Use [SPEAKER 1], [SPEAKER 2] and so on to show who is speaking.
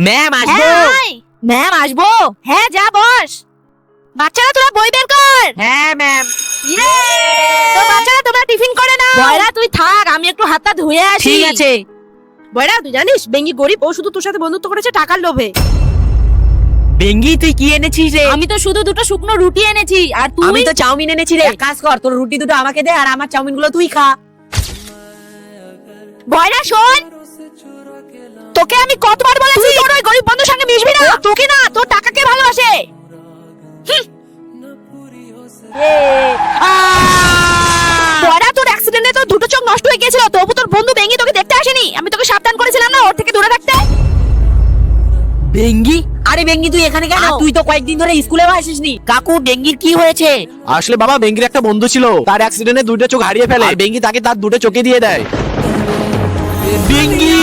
[SPEAKER 1] Ma'am আসবো।
[SPEAKER 2] Ma'am আসবো। হ্যাঁ যা বস। বাচ্চারা তোরা বই বের কর।
[SPEAKER 1] হ্যাঁ ম্যাম।
[SPEAKER 2] তো বাচ্চারা তোমরা টিফিন করে নাও। বয়রা তুই থাক, আমি একটু হাতটা ধুয়ে আসি।
[SPEAKER 1] ঠিক আছে।
[SPEAKER 2] বয়রা তুই জানিস বেঙ্গি গরিব, ও শুধু তোর সাথে বন্ধুত্ব করেছে টাকার লোভে।
[SPEAKER 1] বেঙ্গি তুই কি এনেছিস রে?
[SPEAKER 2] আমি তো শুধু দুটো শুকনো রুটি এনেছি, আর তুই?
[SPEAKER 1] আমি তো চাউমিন এনেছি রে। এক কাজ কর, তোর রুটি দুটো আমাকে দে আর আমার চাউমিন গুলো তুই খা।
[SPEAKER 2] বয়রা শোন, তোকে আমি কতবার বলেছি তোর ওই গরিব বন্ধুর সঙ্গে মিশবি না। তোকে না, তোর টাকাকে ভালোবাসে। বয়রা তোর অ্যাক্সিডেন্টে তো দুটো চোখ নষ্ট হয়ে গিয়েছিল, তবু তোর বন্ধু বেঙ্গি তোকে দেখতে আসেনি। আমি তোকে সাবধান করেছিলাম না ওর থেকে দূরে থাকতে।
[SPEAKER 1] বেঙ্গি? আরে বেঙ্গি তুই এখানে কেন? তুই তো কয়েকদিন ধরে স্কুলেও আসিসনি। কাকু বেঙ্গির কি হয়েছে?
[SPEAKER 3] আসলে বাবা, বেঙ্গির একটা বন্ধু ছিল, তার অ্যাক্সিডেন্টে দুটো চোখ হারিয়ে ফেলে। আর বেঙ্গি তাকে তার দুটো চোখে দিয়ে দেয়।
[SPEAKER 1] বেঙ্গি